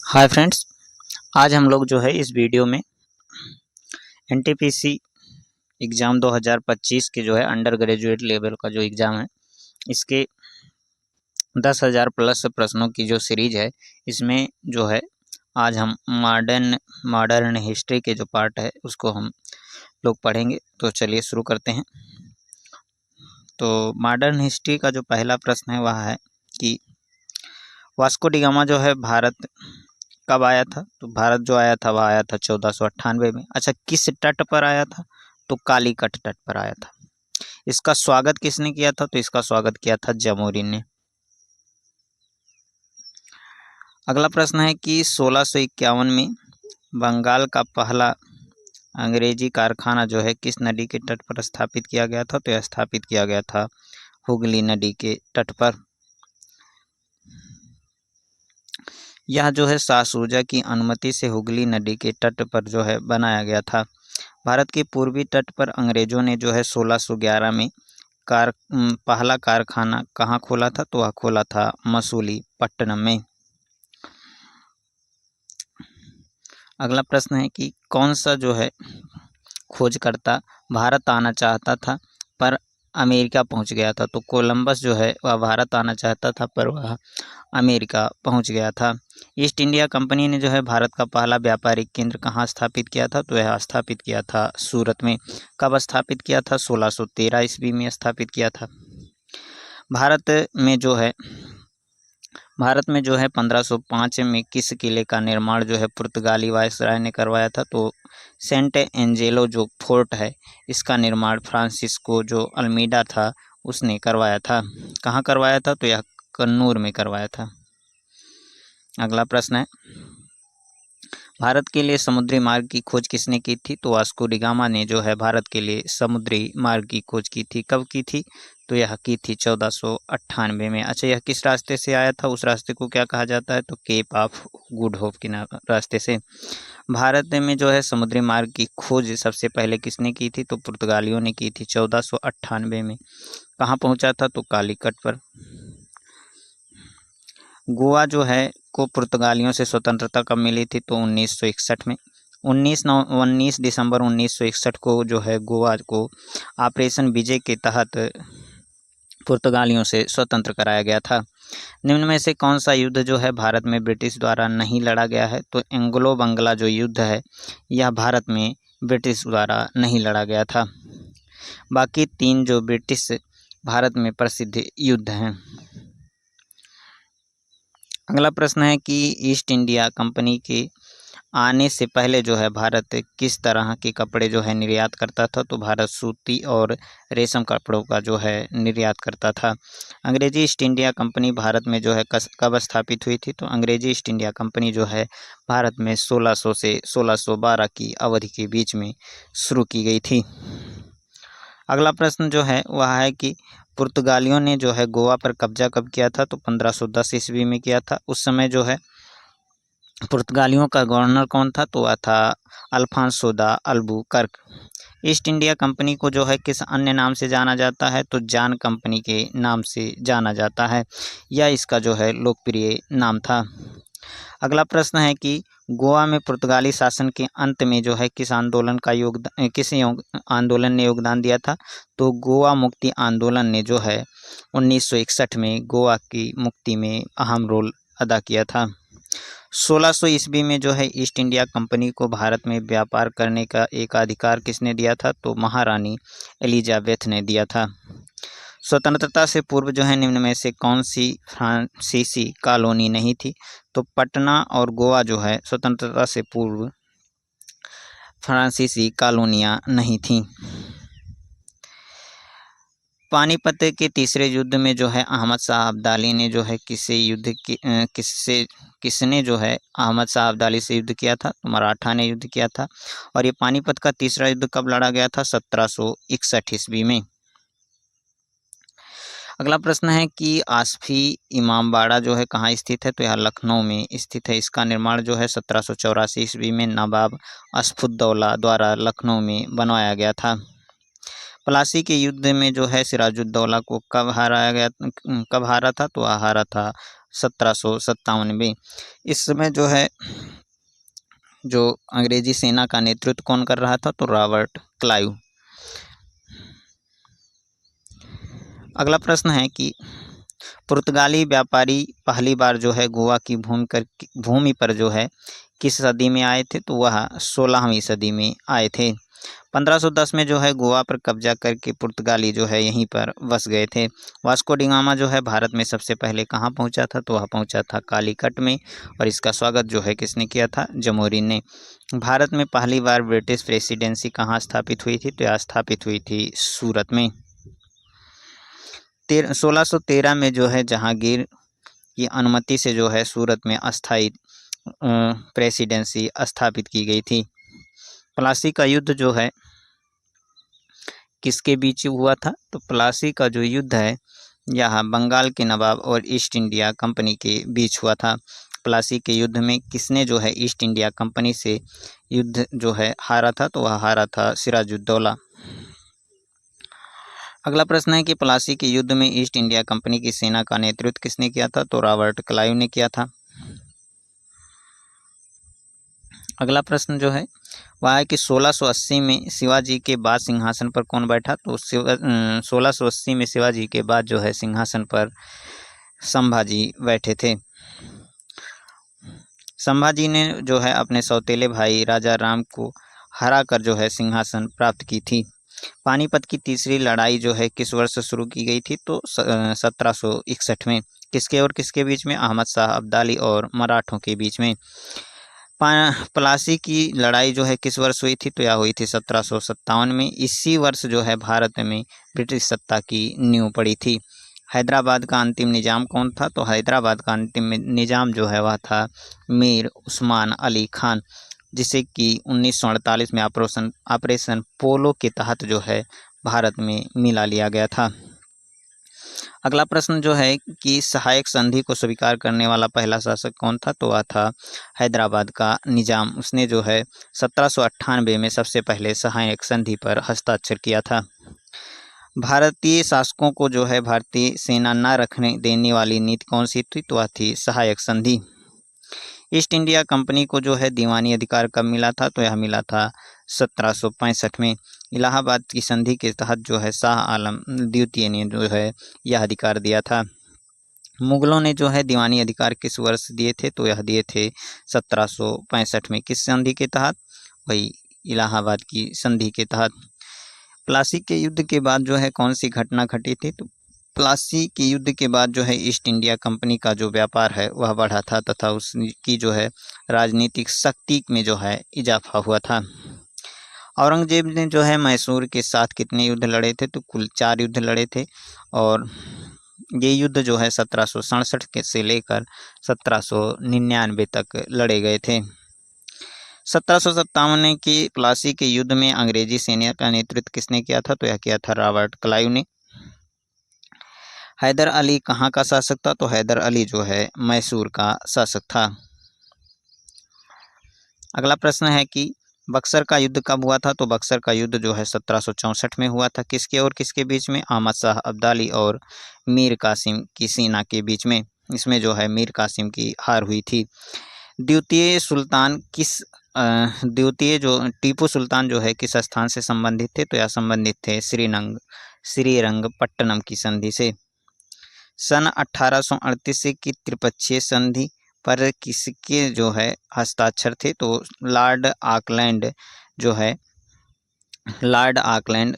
Hi friends, आज हम लोग जो है इस वीडियो में एनटीपीसी एग्ज़ाम 2025 के जो है अंडर ग्रेजुएट लेवल का जो एग्ज़ाम है, इसके 10,000 प्लस प्रश्नों की जो सीरीज है, इसमें जो है आज हम मॉडर्न हिस्ट्री के जो पार्ट है उसको हम लोग पढ़ेंगे। तो चलिए शुरू करते हैं। तो मॉडर्न हिस्ट्री का जो पहला प्रश्न है वह है कि वास्को डी गामा जो है भारत कब आया था? तो भारत जो आया था वह आया था 1498 में। अच्छा, किस तट पर आया था? तो कालीकट तट पर आया था। इसका स्वागत किसने किया था? तो इसका स्वागत किया था जमोरिन ने। अगला प्रश्न है कि 1651 में बंगाल का पहला अंग्रेजी कारखाना जो है किस नदी के तट पर स्थापित किया गया था? तो यह स्थापित किया गया था हुगली नदी के तट पर। यह जो है शाह सूजा की अनुमति से हुगली नदी के तट पर जो है बनाया गया था। भारत के पूर्वी तट पर अंग्रेजों ने जो है 1611 में पहला कारखाना कहाँ खोला था? तो वह खोला था मसूलीपट्टनम में। अगला प्रश्न है कि कौन सा जो है खोजकर्ता भारत आना चाहता था पर अमेरिका पहुंच गया था? तो कोलंबस जो है वह भारत आना चाहता था पर वह अमेरिका पहुंच गया था। ईस्ट इंडिया कंपनी ने जो है भारत का पहला व्यापारिक केंद्र कहाँ स्थापित किया था? तो यह स्थापित किया था सूरत में। कब स्थापित किया था? 1613 ईस्वी में स्थापित किया था। भारत में जो है 1505 में किस किले का निर्माण जो है पुर्तगाली वायसराय ने करवाया था? तो सेंट एंजेलो जो फोर्ट है इसका निर्माण फ्रांसिस्को जो अल्मीडा था उसने करवाया था। कहाँ करवाया था? तो यह कन्नूर में करवाया था। अगला प्रश्न है, भारत के लिए समुद्री मार्ग की खोज किसने की थी? तो वास्को डी गामा ने जो है भारत के लिए समुद्री मार्ग की खोज की थी। कब की थी? तो यह की थी 1498 में। अच्छा, यह किस रास्ते से आया था? उस रास्ते को क्या कहा जाता है? तो केप ऑफ गुड होप के रास्ते से। भारत में जो है समुद्री मार्ग की खोज सबसे पहले किसने की थी? तो पुर्तगालियों ने की थी 1498 में। कहाँ पहुँचा था? तो कालीकट पर। गोवा जो है को पुर्तगालियों से स्वतंत्रता कब मिली थी? तो 1961 में। 19 दिसंबर 1961 को जो है गोवा को ऑपरेशन विजय के तहत पुर्तगालियों से स्वतंत्र कराया गया था। निम्न में से कौन सा युद्ध जो है भारत में ब्रिटिश द्वारा नहीं लड़ा गया है? तो एंग्लो बंगला जो युद्ध है यह भारत में ब्रिटिश द्वारा नहीं लड़ा गया था। बाकी तीन जो ब्रिटिश भारत में प्रसिद्ध युद्ध हैं। अगला प्रश्न है कि ईस्ट इंडिया कंपनी के आने से पहले जो है भारत किस तरह के कपड़े जो है निर्यात करता था? तो भारत सूती और रेशम कपड़ों का जो है निर्यात करता था। अंग्रेजी ईस्ट इंडिया कंपनी भारत में जो है कब स्थापित हुई थी? तो अंग्रेजी ईस्ट इंडिया कंपनी जो है भारत में 1600 से 1612 की अवधि के बीच में शुरू की गई थी। अगला प्रश्न जो है वह है कि पुर्तगालियों ने जो है गोवा पर कब्जा कब किया था? तो 1510 ईस्वी में किया था। उस समय जो है पुर्तगालियों का गवर्नर कौन था? तो वह था अल्फांसो दा अल्बुकर्क। ईस्ट इंडिया कंपनी को जो है किस अन्य नाम से जाना जाता है? तो जान कंपनी के नाम से जाना जाता है। यह इसका जो है लोकप्रिय नाम था। अगला प्रश्न है कि गोवा में पुर्तगाली शासन के अंत में जो है किस आंदोलन आंदोलन ने योगदान दिया था? तो गोवा मुक्ति आंदोलन ने जो है 1961 में गोवा की मुक्ति में अहम रोल अदा किया था। 1600 ईस्वी में जो है ईस्ट इंडिया कंपनी को भारत में व्यापार करने का एक अधिकार किसने दिया था? तो महारानी एलिजाबेथ ने दिया था। स्वतंत्रता से पूर्व जो है निम्न में से कौन सी फ्रांसीसी कॉलोनी नहीं थी? तो पटना और गोवा जो है स्वतंत्रता से पूर्व फ्रांसीसी कॉलोनियाँ नहीं थीं। पानीपत के तीसरे युद्ध में जो है अहमद शाह अब्दाली ने जो है किसने जो है अहमद शाह अब्दाली से युद्ध किया था? तो मराठा ने युद्ध किया था। और ये पानीपत का तीसरा युद्ध कब लड़ा गया था? 1761 ईस्वी में। अगला प्रश्न है कि आसफी इमामबाड़ा जो है कहाँ स्थित है? तो यह लखनऊ में स्थित है। इसका निर्माण जो है 1784 ईस्वी में नवाब असफुद्दौला द्वारा लखनऊ में बनवाया गया था। प्लासी के युद्ध में जो है सिराजुद्दौला को कब हारा था? तो हारा था 1757 में। इस समय जो है जो अंग्रेजी सेना का नेतृत्व कौन कर रहा था, तो रॉबर्ट क्लाइव। अगला प्रश्न है कि पुर्तगाली व्यापारी पहली बार जो है गोवा की भूमि पर जो है किस सदी में आए थे, तो वह 16वीं सदी में आए थे। 1510 में जो है गोवा पर कब्जा करके पुर्तगाली जो है यहीं पर बस गए थे। वास्को डी गामा जो है भारत में सबसे पहले कहाँ पहुँचा था, तो वह पहुँचा था कालीकट में, और इसका स्वागत जो है किसने किया था, जमोरिन ने। भारत में पहली बार ब्रिटिश प्रेसिडेंसी कहाँ स्थापित हुई थी, तो यह स्थापित हुई थी सूरत में। 1613 में जो है जहांगीर की अनुमति से जो है सूरत में अस्थायी प्रेसिडेंसी स्थापित की गई थी। प्लासी का युद्ध जो है किसके बीच हुआ था, तो प्लासी का जो युद्ध है यह बंगाल के नवाब और ईस्ट इंडिया कंपनी के बीच हुआ था। प्लासी के युद्ध में किसने जो है ईस्ट इंडिया कंपनी से युद्ध जो है हारा था, तो वह हारा था सिराजुद्दौला। अगला प्रश्न है कि प्लासी के युद्ध में ईस्ट इंडिया कंपनी की सेना का नेतृत्व किसने किया था, तो रॉबर्ट क्लाइव ने किया था। अगला प्रश्न जो है वह है कि 1680 में शिवाजी के बाद सिंहासन पर कौन बैठा, तो 1680 में शिवाजी के बाद जो है सिंहासन पर संभाजी बैठे थे। संभाजी ने जो है अपने सौतेले भाई राजा राम को हराकर जो है सिंहासन प्राप्त की थी। पानीपत की तीसरी लड़ाई जो है किस वर्ष शुरू की गई थी, तो 1761 में। किसके और किसके बीच में, अहमद शाह अब्दाली और मराठों के बीच में। प्लासी की लड़ाई जो है किस वर्ष हुई थी, तो यह हुई थी 1757 में। इसी वर्ष जो है भारत में ब्रिटिश सत्ता की नींव पड़ी थी। हैदराबाद का अंतिम निजाम कौन था, तो हैदराबाद का अंतिम निजाम जो है वह था मीर उस्मान अली खान, जिसे कि 1948 में ऑपरेशन पोलो के तहत जो है भारत में मिला लिया गया था। अगला प्रश्न जो है कि सहायक संधि को स्वीकार करने वाला पहला शासक कौन था, तो वह था हैदराबाद का निजाम। उसने जो है 1798 में सबसे पहले सहायक संधि पर हस्ताक्षर किया था। भारतीय शासकों को जो है भारतीय सेना न रखने देने वाली नीति कौन सी थी, तो वह थी सहायक संधि। ईस्ट इंडिया कंपनी को जो है दीवानी अधिकार कब मिला था, तो यह मिला था 1765 में। इलाहाबाद की संधि के तहत जो है शाह आलम द्वितीय ने जो है यह अधिकार दिया था। मुगलों ने जो है दीवानी अधिकार किस वर्ष दिए थे, तो यह दिए थे 1765 में। किस संधि के तहत, वही इलाहाबाद की संधि के तहत। प्लासी के युद्ध के बाद जो है कौन सी घटना घटी थी, तो प्लासी के युद्ध के बाद जो है ईस्ट इंडिया कंपनी का जो व्यापार है वह बढ़ा था तथा उसकी जो है राजनीतिक शक्ति में जो है इजाफा हुआ था। औरंगजेब ने जो है मैसूर के साथ कितने युद्ध लड़े थे, तो कुल 4 युद्ध लड़े थे, और ये युद्ध जो है 1767 से लेकर 1799 तक लड़े गए थे। 1757 की प्लासी के युद्ध में अंग्रेजी सेना का नेतृत्व किसने किया था, तो यह किया था रॉबर्ट क्लाइव ने। हैदर अली कहाँ का शासक था, तो हैदर अली जो है मैसूर का शासक था। अगला प्रश्न है कि बक्सर का युद्ध कब हुआ था, तो बक्सर का युद्ध जो है 1764 में हुआ था। किसके और किसके बीच में, अहमद शाह अब्दाली और मीर कासिम की सेना के बीच में। इसमें जो है मीर कासिम की हार हुई थी। द्वितीय जो टीपू सुल्तान जो है किस स्थान से संबंधित थे, तो यह संबंधित थे श्रीरंगपट्टनम की संधि से। सन 1838 की त्रिपक्षीय संधि पर किसके जो है हस्ताक्षर थे, तो लॉर्ड आकलैंड,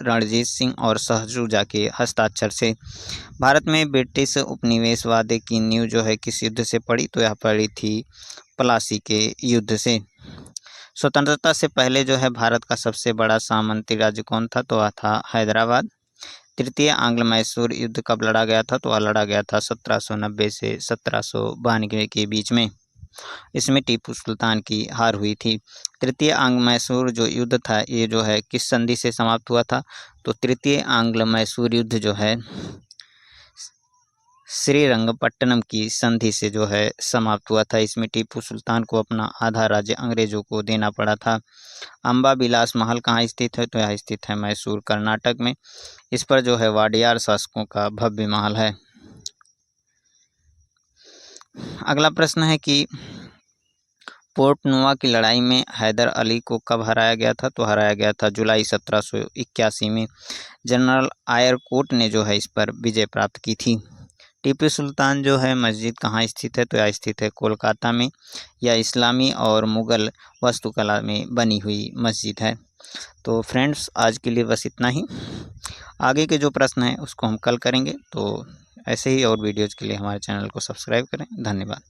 रणजीत सिंह और सहजुजा के हस्ताक्षर से। भारत में ब्रिटिश उपनिवेशवाद की नींव जो है किस युद्ध से पड़ी, तो यह पड़ी थी प्लासी के युद्ध से। स्वतंत्रता से पहले जो है भारत का सबसे बड़ा सामंती राज्य कौन था, तो वह था हैदराबाद। तृतीय आंग्ल मैसूर युद्ध कब लड़ा गया था, तो वह लड़ा गया था 1790 से 1792 के बीच में। इसमें टीपू सुल्तान की हार हुई थी। तृतीय आंग्ल मैसूर जो युद्ध था ये जो है किस संधि से समाप्त हुआ था, तो तृतीय आंग्ल मैसूर युद्ध जो है श्रीरंगपट्टनम की संधि से जो है समाप्त हुआ था। इसमें टीपू सुल्तान को अपना आधा राज्य अंग्रेजों को देना पड़ा था। अम्बा विलास महल कहाँ स्थित है, तो यह स्थित है मैसूर कर्नाटक में। इस पर जो है वाडियार शासकों का भव्य महल है। अगला प्रश्न है कि पोर्ट नुआ की लड़ाई में हैदर अली को कब हराया गया था? तो हराया गया था जुलाई 1781 में। जनरल आयरकोट ने जो है इस पर विजय प्राप्त की थी। टीपू सुल्तान जो है मस्जिद कहाँ स्थित है? तो यह स्थित है कोलकाता में। यह इस्लामी और मुग़ल वास्तुकला में बनी हुई मस्जिद है। तो फ्रेंड्स, आज के लिए बस इतना ही। आगे के जो प्रश्न हैं उसको हम कल करेंगे। तो ऐसे ही और वीडियोज़ के लिए हमारे चैनल को सब्सक्राइब करें। धन्यवाद।